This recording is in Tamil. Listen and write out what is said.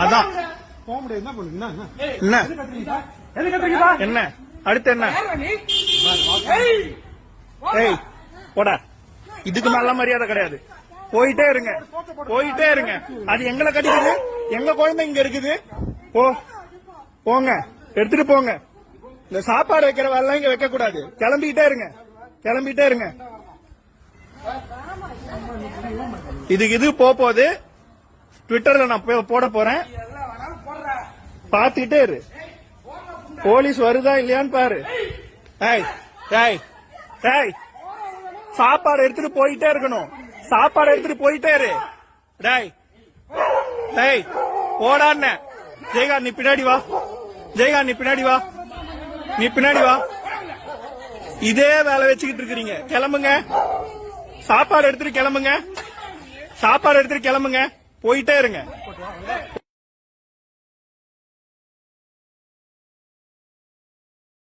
அதான் என்ன என்ன அடுத்து என்ன ஏய் போடா, இதுக்கு நல்ல மரியாதை கிடையாது. போயிட்டே இருங்க, போயிட்டே இருங்க. அது எங்களை கடிக்குது, எங்க குழந்தை இங்க இருக்குது. போங்க, எடுத்துட்டு போங்க. இந்த சாப்பாடு வைக்கிற வேலை இங்க வைக்க கூடாது. கிளம்பிட்டே இருங்க, கிளம்பிட்டே இருங்க. இது போகுது. ட்விட்டர்ல நான் போட போறேன், பாத்துக்கிட்டே இரு. போலீஸ் வருதா இல்லையான்னு பாரு. சாப்பாடு எடுத்துட்டு போயிட்டே இருக்கணும். சாப்பாடு எடுத்துட்டு போயிட்டே இரு. போடான்னு ஜெயகாந்த், நீ பின்னாடி வா. ஜெயகாந்த், நீ பின்னாடி வா, நீ பின்னாடி வா. இதே வேலை வச்சுக்கிட்டு இருக்கிறீங்க. கிளம்புங்க, சாப்பாடு எடுத்துட்டு கிளம்புங்க, சாப்பாடு எடுத்துட்டு கிளம்புங்க. போயிட்டே இருங்க.